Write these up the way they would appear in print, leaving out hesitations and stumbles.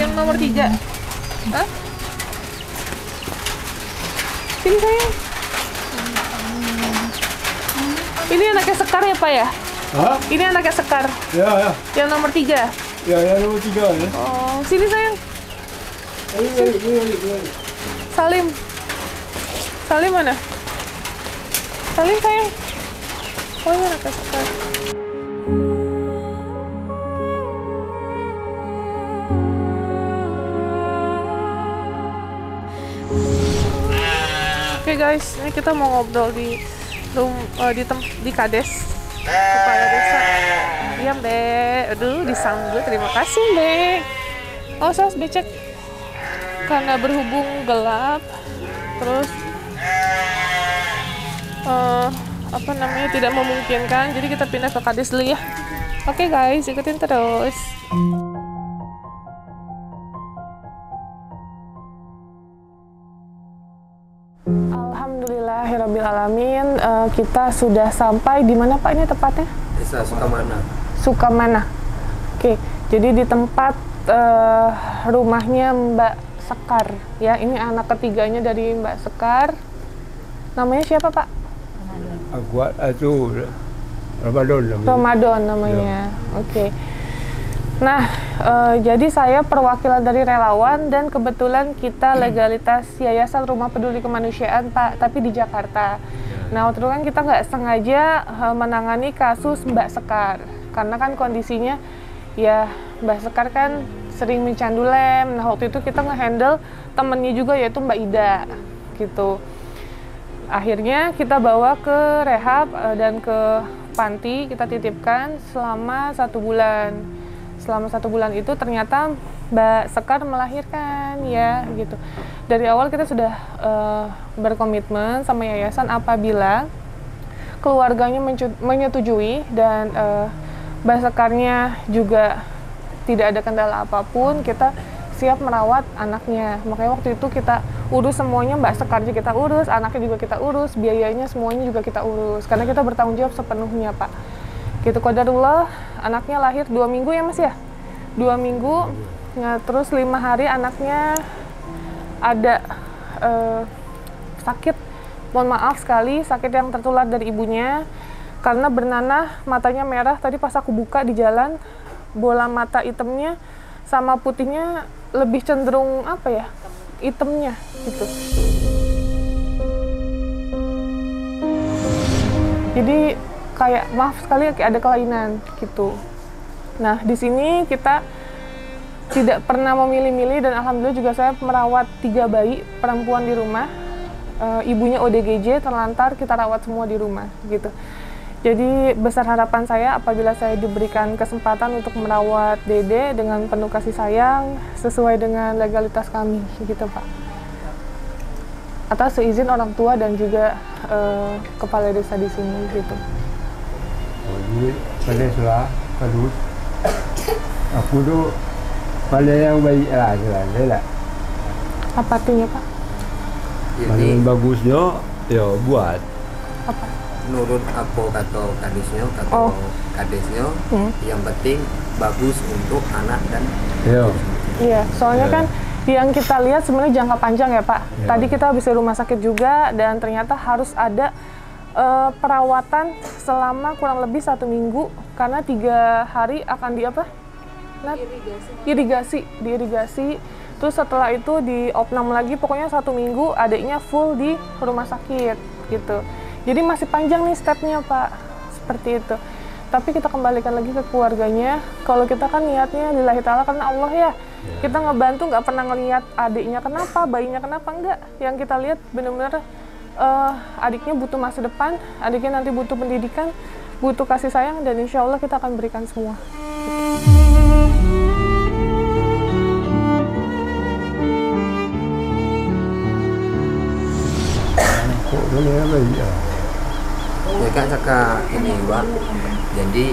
Yang nomor 3. Hah? Sini sayang. Ini anaknya Sekar ya Pak ya? Hah? Ini anaknya Sekar. Ya, ya. Yang nomor 3. Ya, yang nomor 3 ya. Oh, sini sayang. Ini. Salim. Salim mana? Salim sayang. Oh, ini anaknya Sekar. Oke guys, ini kita mau ngobrol di di Kades, kepala desa. Diam Dek, aduh disambut, terima kasih Dek. Oh sos becek, karena berhubung gelap, terus apa namanya tidak memungkinkan, jadi kita pindah ke Kades dulu ya. Oke guys, ikutin terus. Alhamdulillahirrabbilalamin, kita sudah sampai di mana Pak ini tepatnya? Desa Sukamana. Sukamana. Oke, jadi di tempat rumahnya Mbak Sekar ya. Ini anak ketiganya dari Mbak Sekar. Namanya siapa Pak? Akuat itu Ramadan namanya. Ramadan namanya. Oke. Nah, jadi saya perwakilan dari relawan dan kebetulan kita legalitas Yayasan Rumah Peduli Kemanusiaan Pak, tapi di Jakarta. Nah, waktu itu kan kita nggak sengaja menangani kasus Mbak Sekar, karena kan kondisinya ya Mbak Sekar kan sering mencandu lem. Nah, waktu itu kita nge-handle temennya juga yaitu Mbak Ida, gitu. Akhirnya kita bawa ke rehab dan ke panti, kita titipkan selama 1 bulan. Selama 1 bulan itu ternyata Mbak Sekar melahirkan ya gitu. Dari awal kita sudah berkomitmen sama yayasan apabila keluarganya menyetujui dan Mbak Sekarnya juga tidak ada kendala apapun, kita siap merawat anaknya. Makanya waktu itu kita urus semuanya, Mbak Sekarnya kita urus, anaknya juga kita urus, biayanya semuanya juga kita urus. Karena kita bertanggung jawab sepenuhnya Pak. Gitu, qadarullah anaknya lahir 2 minggu ya Mas ya, 2 minggu ya, terus 5 hari anaknya ada sakit, mohon maaf sekali, sakit yang tertular dari ibunya karena bernanah, matanya merah. Tadi pas aku buka di jalan, bola mata hitamnya sama putihnya lebih cenderung apa ya, hitamnya gitu. Jadi kayak maaf sekali kayak ada kelainan gitu. Nah, di sini kita tidak pernah memilih-milih dan alhamdulillah juga saya merawat 3 bayi perempuan di rumah. Ibunya ODGJ terlantar, kita rawat semua di rumah gitu. Jadi besar harapan saya apabila saya diberikan kesempatan untuk merawat Dede dengan penuh kasih sayang sesuai dengan legalitas kami gitu Pak. Atas seizin orang tua dan juga kepala desa di sini gitu. Jadi pada salah terus aku tuh pada yang baik lah lah. Apa artinya Pak? Paling Jadi bagusnya ya buat. Apa? menurut apa kata kadesnya, kadesnya, yang penting bagus untuk anak dan Ya. Iya, soalnya kan yang kita lihat sebenarnya jangka panjang ya Pak. Ya. Tadi kita habis dari rumah sakit juga dan ternyata harus ada perawatan selama kurang lebih 1 minggu karena 3 hari akan di apa? Nah, diirigasi. Terus setelah itu di opnam lagi, pokoknya 1 minggu adiknya full di rumah sakit gitu. Jadi masih panjang nih stepnya Pak, seperti itu. Tapi kita kembalikan lagi ke keluarganya. Kalau kita kan niatnya lillahi ta'ala karena Allah ya. Kita ngebantu, nggak pernah ngelihat adiknya kenapa, bayinya kenapa, enggak. Yang kita lihat benar-benar adiknya butuh masa depan, adiknya nanti butuh pendidikan, butuh kasih sayang, dan insya Allah kita akan berikan semua. ya Kak Saka ini Pak. Jadi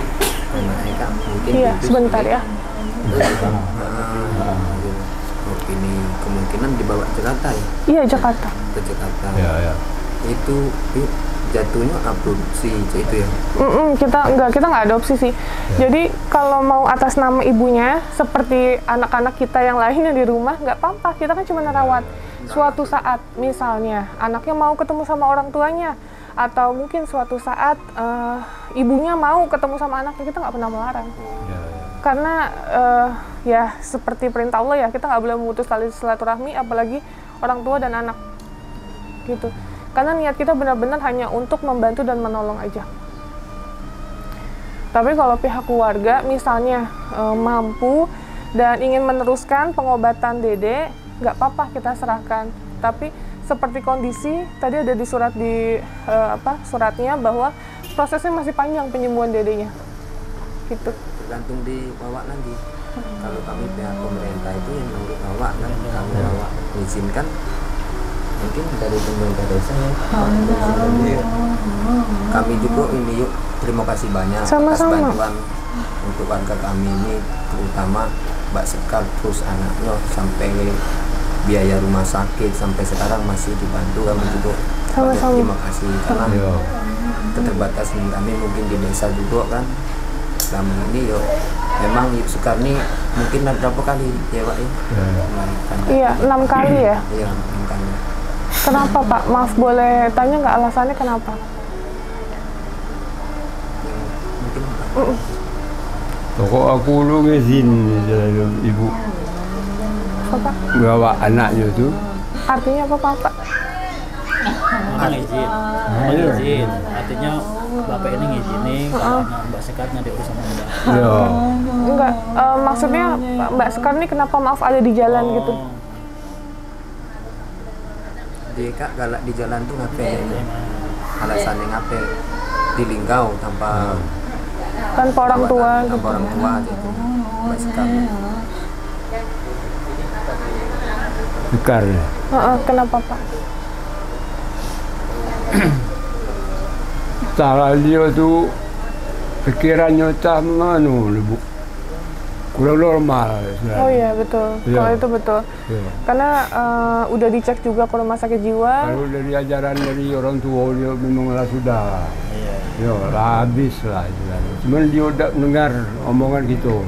mereka mungkin Iya, sebentar ya. ini kemungkinan dibawa ke Jakarta ya? Iya, Jakarta. Ke Jakarta. Ya. Itu jatuhnya adopsi itu ya. Kita nggak adopsi sih. Jadi kalau mau atas nama ibunya, seperti anak-anak kita yang lain yang di rumah, nggak apa-apa. Kita kan cuma merawat. Suatu saat, misalnya anaknya mau ketemu sama orang tuanya, atau mungkin suatu saat ibunya mau ketemu sama anaknya, kita nggak pernah melarang. Karena ya seperti perintah Allah ya, kita nggak boleh memutus tali silaturahmi, apalagi orang tua dan anak, gitu. Karena niat kita benar-benar hanya untuk membantu dan menolong aja. Tapi kalau pihak keluarga misalnya mampu dan ingin meneruskan pengobatan Dede, nggak apa-apa, kita serahkan. Tapi seperti kondisi tadi ada di surat suratnya bahwa prosesnya masih panjang penyembuhan Dedenya, gitu. Tergantung dibawa lagi. Kalau kami pihak pemerintah itu yang menurut bawa kan, kami bawa mengizinkan. Mungkin dari pemerintah desa ya. Kami juga ini yuk, terima kasih banyak atas bantuan untuk warga kami ini, terutama Mbak Sekar terus anaknya sampai biaya rumah sakit sampai sekarang masih dibantu. Kami juga banyak terima kasih karena keterbatasan kami mungkin di desa juga kan. Selama ini yuk memang Yuk Sekar ini mungkin berapa kali ya Pak ya? Iya, 6 kali ya? Iya, 6 kali. Kenapa Pak? Maaf boleh tanya nggak alasannya kenapa? Mungkin Pokok aku lu ngizin ibu Apa? bawa anaknya tuh. Artinya apa Pak? Izin. Artinya bapak ini ngizinin kalau anak Mbak Sekar diurus sama Mbak. Ya. Enggak, maksudnya Mbak Sekar ini kenapa maaf ada di jalan gitu? dia kak galak di jalan tuh ngapain? Alasannya ngapain? Di Linggau tanpa Orang tua tanpa gitu. orang tua aja itu Mbak Sekar. Sekar. Kenapa Pak? Cara dia tu pikirannya tak menganu bu, kurang normal. Oh iya betul, Iya. kalau itu betul. Ya. Karena udah dicek juga ke rumah sakit jiwa. Kalau dari ajaran dari orang tua dia memanglah sudah, ya lah habis lah. Cuman dia tidak mendengar omongan gitu.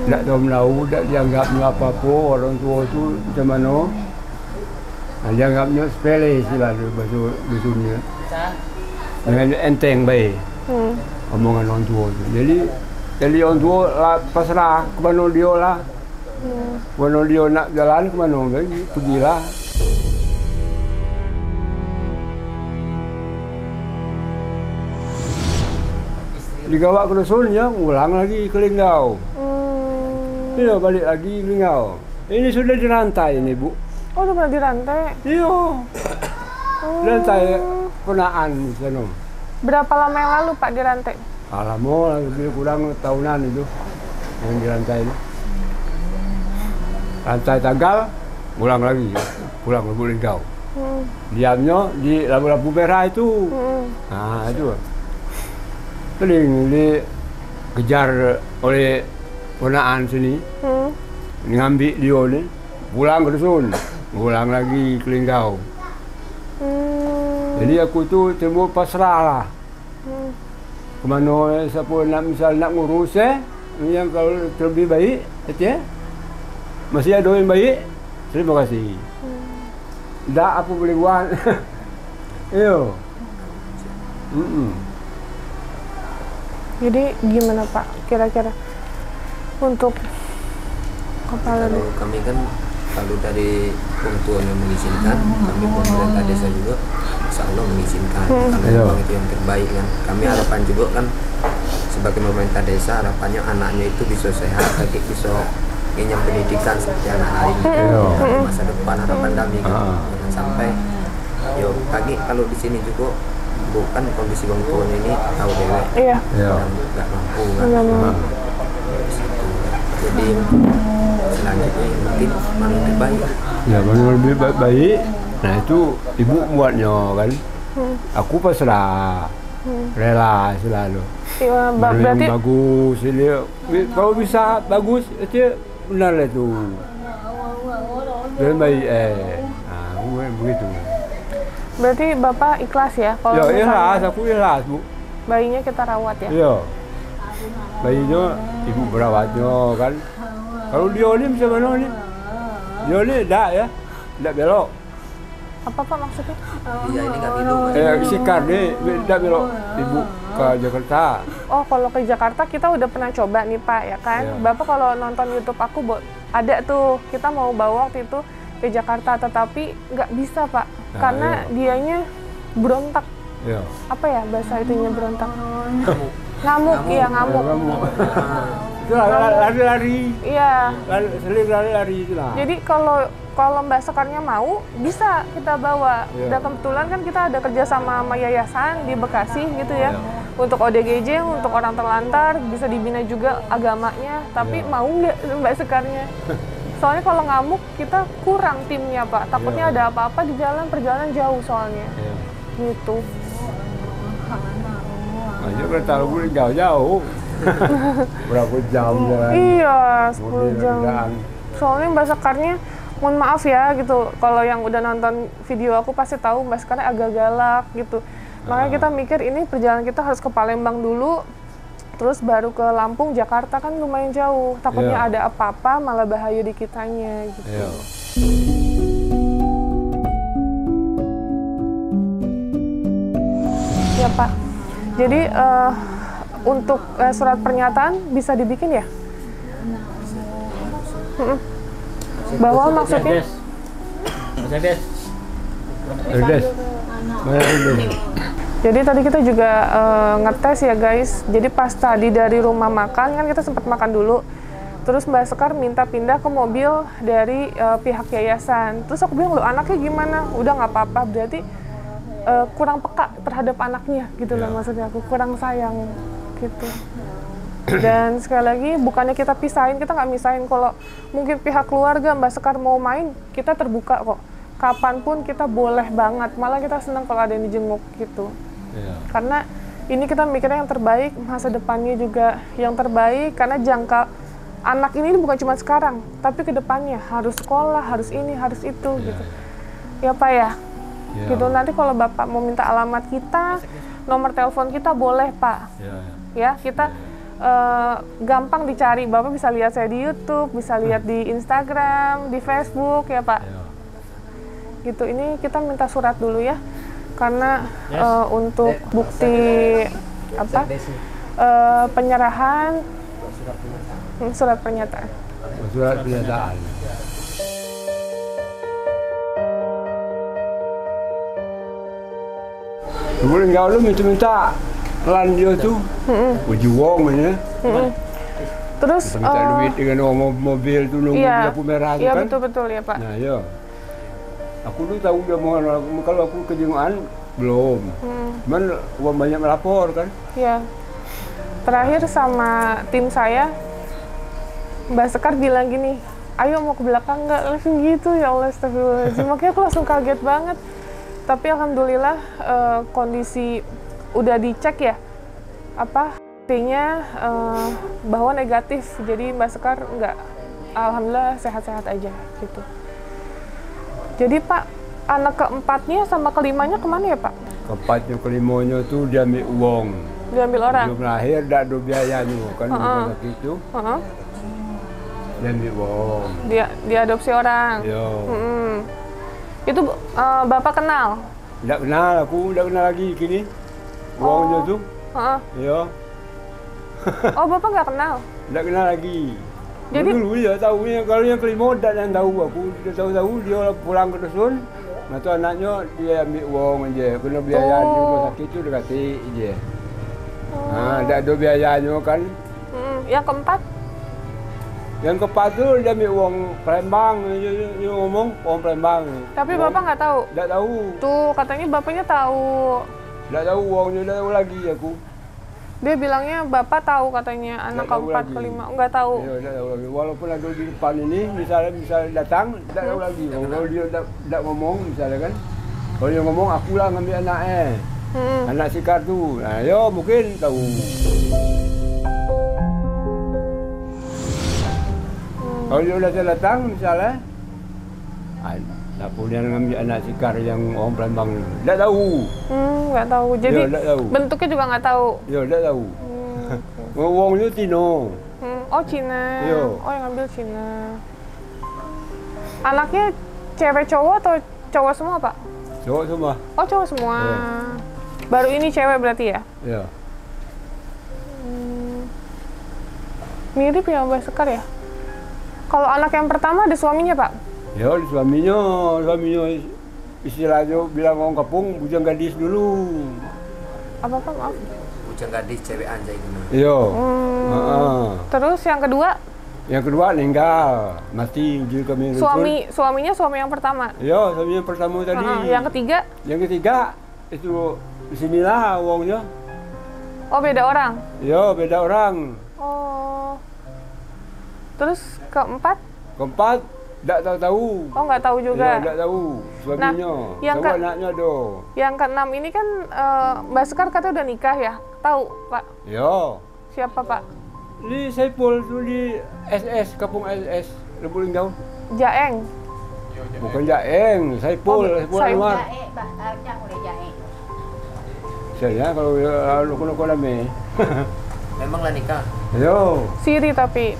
Tidak tahu, tidak dianggapnya apa-apa orang tua tu macam mana. Nah, dianggapnya sepele sila bahasa dusunnya. Dengan enteng baik omongan orang tua tu. Jadi orang tua lah pasrah ke mana dia lah. Mana dia nak jalan ke mana pergilah. Digawa ke dusunnya, ulang lagi ke Linggau. Iya, balik lagi ke Linggau. Ini sudah dirantai ini bu. Oh udah pernah dirantai? Iya. Rantai ponaan di sana. Berapa lama yang lalu Pak dirantai? Lama, lebih kurang tahunan itu yang dirantai itu. Rantai tanggal, ulang lagi, pulang ke Linggau. Diamnya di lampu-lampu merah itu. Nah itu. Paling dikejar oleh ponaan sini, ngambil dia ni, pulang ke dusun, pulang lagi ke Linggau. Jadi aku tu timbul pasrah lah. Kemana siapa nak misal nak ngurus yang kalau terlebih baik, masih ada yang baik, terima kasih. Tak apa boleh buat. Yo. Jadi gimana Pak kira-kira untuk kepala? Kalau kami kan kalau dari orang tua yang mengizinkan, kami pemerintah desa juga insya Allah mengizinkan karena memang itu yang terbaik kan. Kami harapan juga kan sebagai pemerintah desa harapannya anaknya itu bisa sehat, lagi bisa ngenyam pendidikan seperti anak lain di masa depan harapan kami kan. Jangan sampai yo lagi kalau di sini juga bukan kondisi orang tua ini tahu dewek dan nggak mampu kan. Jadi selanjutnya mungkin mana lebih baik. Ya mana lebih baik. Nah itu ibu buatnya kan. Aku pasrah, rela selalu. Iya, Mana berarti yang bagus dia. Kalau bisa bagus itu benar lah tu. Lebih baik nah begitu. Berarti Bapak ikhlas ya kalau Ya ikhlas, misalnya aku ikhlas Bu. bayinya kita rawat ya? Iya. Bayinya ibu berawatnya kan. Kalau dia ni macam mana ni? Dia ni dak ya, dak belok. Apa Pak maksudnya? Iya ini nggak minum. Sikar ni dak belok ibu ke Jakarta. Oh, kalau ke Jakarta kita udah pernah coba nih Pak ya kan? Iya. Bapak kalau nonton YouTube aku ada tuh, kita mau bawa waktu itu ke Jakarta, tetapi nggak bisa Pak, Nah, karena iya. dianya berontak. Ya. Apa ya bahasa itunya berontak? Ngamuk, iya ngamuk. Kamu. Itu lari-lari. Iya. Seling lari-lari itu lah. Jadi kalau Mbak Sekarnya mau, bisa kita bawa. Iya. Dan kebetulan kan kita ada kerja sama yayasan di Bekasi gitu ya. Iya. Untuk ODGJ, untuk orang terlantar, bisa dibina juga agamanya. Tapi Iya. mau nggak Mbak Sekarnya? Soalnya kalau ngamuk, kita kurang timnya Pak. Takutnya Iya. ada apa-apa di jalan, perjalanan jauh soalnya. Ya. Gitu. Aja kalau tahu boleh jauh-jauh. Berapa jam jalan? Iya, Mobil 10 jam. kendaraan. Soalnya Mbak Sekarnya, mohon maaf ya gitu, kalau yang udah nonton video aku pasti tahu Mbak Sekarnya agak galak gitu. Makanya kita mikir ini perjalanan kita harus ke Palembang dulu, terus baru ke Lampung, Jakarta kan lumayan jauh. Takutnya Iya. ada apa-apa malah bahaya di kitanya gitu. Iya. Ya Pak. Jadi untuk surat pernyataan bisa dibikin ya? Bahwa maksudnya Mercedes. Mercedes. Mercedes. jadi tadi kita juga ngetes ya guys. Jadi pas tadi dari rumah makan kan kita sempat makan dulu. Terus Mbak Sekar minta pindah ke mobil dari pihak yayasan. Terus aku bilang, "Loh, anaknya gimana?" Udah nggak apa-apa, berarti kurang peka terhadap anaknya gitu loh, Ya. maksudnya aku kurang sayang gitu. Dan sekali lagi bukannya kita pisahin, kita nggak misahin. Kalau mungkin pihak keluarga Mbak Sekar mau main, kita terbuka kok. Kapanpun kita boleh banget, malah kita senang kalau ada yang dijenguk gitu. Iya. Karena ini kita mikirnya yang terbaik, masa depannya juga yang terbaik, karena jangka anak ini bukan cuma sekarang, tapi ke depannya harus sekolah, harus ini, harus itu gitu. Ya Pak ya? Ya. Gitu, nanti kalau Bapak mau minta alamat kita, nomor telepon kita boleh Pak. Ya. Ya, kita gampang dicari. Bapak bisa lihat saya di YouTube, bisa lihat di Instagram, di Facebook ya Pak. Ya. Gitu, ini kita minta surat dulu ya, karena Yes. untuk bukti apa penyerahan surat pernyataan. Surat pernyataan. Kemudian kau lu minta lan dia tu, berjuang mana? Terus Minta duit dengan orang mobil tu nunggu iya, lampu merah tu iya kan? betul ya Pak. Nah ya, aku tu tahu dia mau kalau aku kejenguan belum. Cuman orang banyak melapor kan? Ya, terakhir sama tim saya, Mbak Sekar bilang gini, ayo mau ke belakang nggak? Langsung gitu, ya Allah, astagfirullahaladzim. Makanya aku langsung kaget banget. Tapi alhamdulillah kondisi udah dicek ya, artinya bahwa negatif. Jadi Mbak Sekar nggak, alhamdulillah sehat-sehat aja gitu. Jadi Pak, anak keempatnya sama kelimanya kemana ya Pak? Keempatnya kelimanya tu dia ambil uang. Diambil orang? Belum lahir dah ada biayanya kan rumah sakit tu. Heeh. Dia ambil uang. Dia diadopsi orang. Ya. Itu Bapak kenal? Tak kenal aku, tak kenal lagi kini. Uangnya tu. Heeh. Ya. Oh, Bapak nggak kenal? Tak kenal lagi. Jadi- dulu dia tahu ni kalau yang kelima tak yang tahu aku. Dia tahu dia pulang ke dusun. Matu anaknya dia ambil uang aja. Kena biaya di rumah sakit tu dia kasih je. Tak ada biayanya kan. Yang keempat? Yang keempat tu dia ambil uang Palembang. Dia ngomong uang Palembang. Tapi Bapak nggak tahu? Tak tahu. Tuh, katanya Bapaknya tahu. Tak tahu uangnya, tak tahu lagi aku. Dia bilangnya Bapak tahu katanya, anak Nggak tahu keempat, lagi. kelima. Nggak tahu. Ya, tak tahu lagi. Walaupun ada di depan ini, misalnya datang, tak tahu lagi. Kalau dia tak ngomong, misalnya kan. Kalau dia ngomong, akulah ngambil anak anak Sekar tu. Nah, ya mungkin tahu. Kalau dia datang, misalnya, Tak boleh ngambil anak Sikar yang orang Palembang ni. Tak tahu. Nggak tahu. Jadi Ya, tak tahu. bentuknya juga nggak tahu. Ya, tak tahu. Wong ni Tino. Oh Cina. Iya. Oh yang ngambil Cina. Anaknya cewek cowok atau cowok semua Pak? Cowok semua. Oh cowok semua. Iya. Baru ini cewek berarti ya? Ya. Mirip ya Mbak Sekar ya? Kalau anak yang pertama ada suaminya Pak? Ya, suaminya istilahnya bilang orang kampung bujang gadis dulu. Apa Pak maaf? Bujang gadis cewek anjay gitu. Iya. Terus yang kedua? Yang kedua meninggal, mati di kami. Suaminya suami yang pertama? Ya, suami yang pertama tadi. Yang ketiga? Yang ketiga itu di sinilah uangnya. Oh beda orang? Ya, beda orang. Oh. Terus keempat? Keempat tak tahu. Oh nggak tahu juga. Ya, tak tahu suaminya. yang Tahu anaknya do. Yang keenam ini kan Mbak Sekar katanya udah nikah ya? Tahu Pak? Ya. Siapa Pak? Di Saipul tu di SS, Kampung SS, Lembur Linggau. Jaeng. Bukan Jaeng, Saipul, Saipul Anwar. Saya kalau lu lame. Memanglah nikah. Yo. Siri tapi.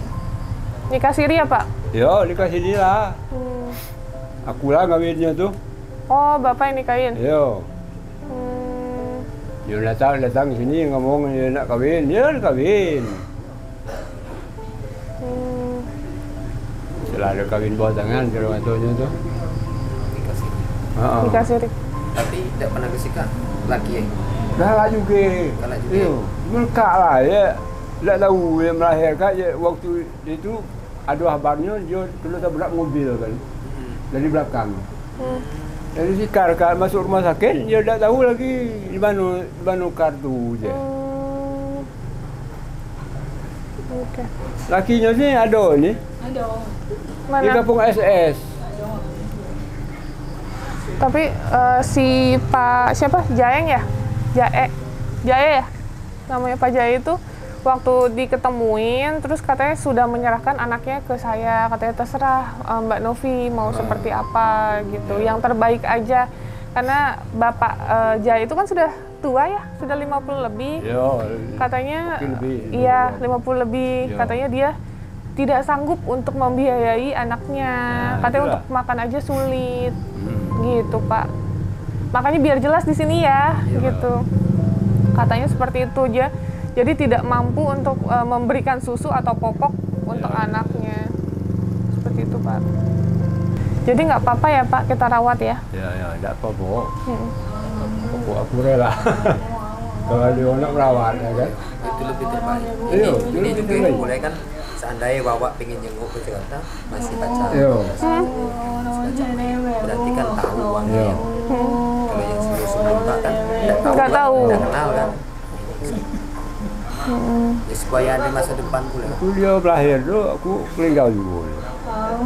Nikah siri ya Pak? Yo, nikah sini lah. Aku lah ngawinnya tuh. Oh, Bapak yang nikahin? Yo. Dia datang sini ngomong dia nak kawin, dia nak kawin. Selalu kawin bawah tangan kalau antonya tuh. Nikah sini. Nikah siri. Tapi tidak pernah kesikap laki ya. Dah lah juga. Kalah juga. Yo, melekak lah ya. Tak tahu dia melahirkan je waktu itu ada kabarnya dia dulu tabrak mobil kan. Dari belakang. Dari Sikar kan masuk rumah sakit dia tak tahu lagi di mana kartu je. Oke. Lakinya sih ada ni. Ada. Di Mana? Kampung SS. Tapi si Pak siapa? Jaeng ya? Jae ya? Namanya Pak Jae itu waktu diketemuin terus katanya sudah menyerahkan anaknya ke saya, katanya terserah Mbak Novi mau seperti apa gitu, yang terbaik aja karena Bapak Jae itu kan sudah tua ya, sudah 50 lebih. Yo, Katanya lebih. iya 50 lebih. Yo. Katanya dia tidak sanggup untuk membiayai anaknya. Katanya itulah. untuk makan aja sulit. Gitu, Pak. Makanya biar jelas di sini ya, gitu. Katanya seperti itu aja. Jadi tidak mampu untuk memberikan susu atau popok untuk anaknya. Seperti itu, Pak. Jadi nggak apa-apa ya, Pak, kita rawat ya? Ya, tak apa-apa. Aku rela. Kalau dia nak merawat, ya kan? Itu lebih terbaik. Iya, Ini lebih juga terbaik. boleh kan, seandainya bawa pengen jenguk ke Jakarta, masih pacaran. Iya. Berarti kan tahu uangnya. Iya. Kalau yang sebelum Pak kan Nggak tahu. Nggak kenal kan. Ya, supaya ada masa depan pula. Aku dia berlahir tu, aku kelingkau juga.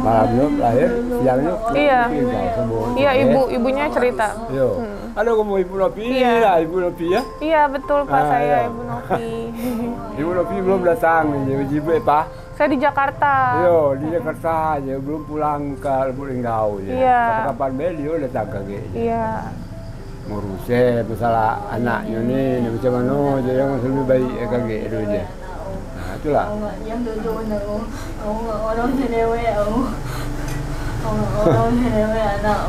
Malamnya berlahir, siangnya Iya. kelingkau semua. Iya, ibunya cerita. Iya. Ada kamu Ibu Novi, Iya. lah Ibu Novi ya. Iya, betul, Pak, saya iya. Ibu Novi. Ibu Novi belum datang, dia jibet Pak. Saya di Jakarta. Iya, di Jakarta aja, belum pulang ke Lembur Linggau je. Iya. Kapan-kapan beliau datang ke Iya. ngurusnya masalah anaknya ni macam mana je yang lebih baik kakek itu je. Nah, itulah. Yang dulu orang cewek orang cewek anak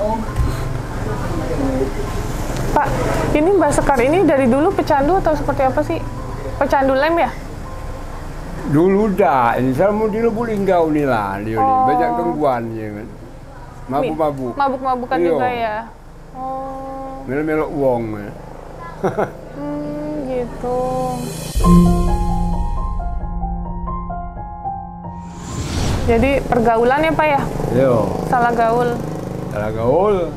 Pak, ini Mbak Sekar ini dari dulu pecandu atau seperti apa sih? Pecandu lem ya? Dulu dah, ini selama di Lembur Linggau ni lah dia ni. Oh. Banyak gangguan je kan. Mabuk-mabuk. Mabuk-mabukan Iya. juga ya? Oh, Melok-melok uang. gitu. Jadi pergaulan ya Pak ya? Yo, Salah gaul. salah gaul.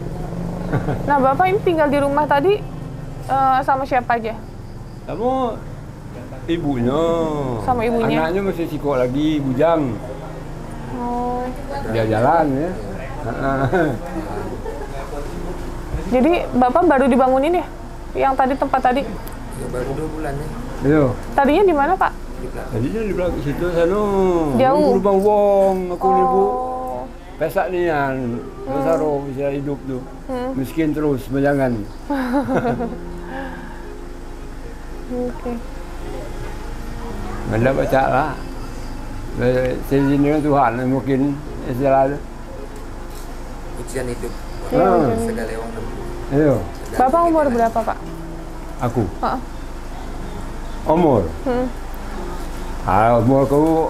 Nah Bapak ini tinggal di rumah tadi sama siapa aja? Sama ibunya. Sama ibunya. Anaknya masih sikok lagi, bujang. Oh. Dia jalan ya. Jadi Bapak baru dibangunin ya? Yang tadi tempat tadi? Ya, baru 2 bulan ya. Yo. Tadinya di mana Pak? Di belakang. Tadinya di belakang situ sana. Jauh. Rumah wong aku ni Bu. Oh. pesak nian, Rosaro bisa hidup tuh. Miskin terus, jangan. Oke. Anda baca lah. Seizin Tuhan mungkin istilahnya. Ujian hidup. Iya, Segala yang Ayo. Bapak umur berapa, Pak? Aku. Heeh. Umur. Umurku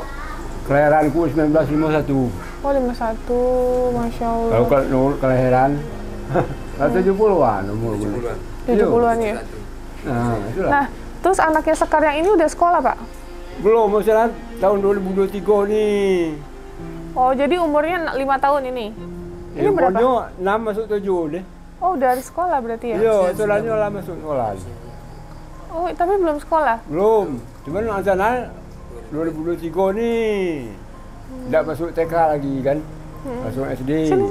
kelahiranku 1951. Oh, 51, Masya Allah. Kalau kelahiran 70-an umur gue. 70-an ya? Nah, itulah. Nah, terus anaknya Sekar yang ini udah sekolah, Pak? Belum, masalah tahun 2023 nih. Oh, jadi umurnya 5 tahun ini? Ini berapa? 6 masuk 7 deh. Oh, udah di sekolah berarti ya? Iya, itulannya lah masuk sekolah. Oh, tapi belum sekolah? Belum, cuman rencana 2023 nih. Tidak masuk TK lagi kan? Masuk SD. Sini.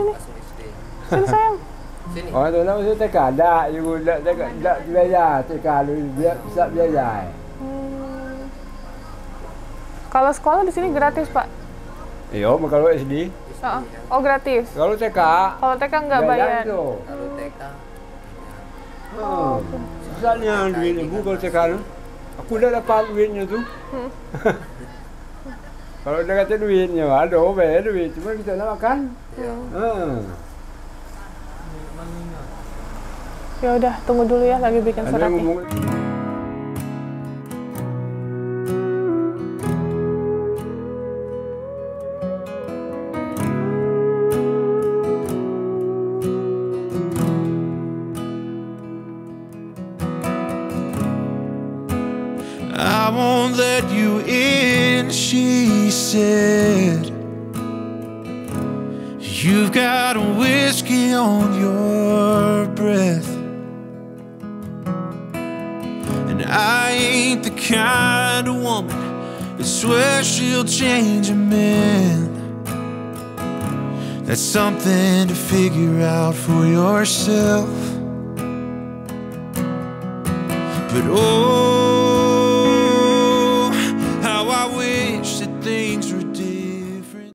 Sini, sayang. Sini. Orang tu nak masuk TK, tak juga tak biaya TK dulu, bisa biaya. Kalau sekolah di sini gratis, Pak? Iya, kalau SD. Oh, gratis. Kalau TK, Kalau TK nggak bayar. Kalau TK Susahnya duit ibu kalau TK tu. Aku dah dapat duitnya tu. Kalau dia kata duitnya, ada bayar duit, cuma kita nak makan. Ya udah, tunggu dulu ya, lagi bikin Ada surat yang nih. ngomong. I won't let you in, she said. You've got a whiskey on your breath, and I ain't the kind of woman that swears she'll change a man. That's something to figure out for yourself. But oh,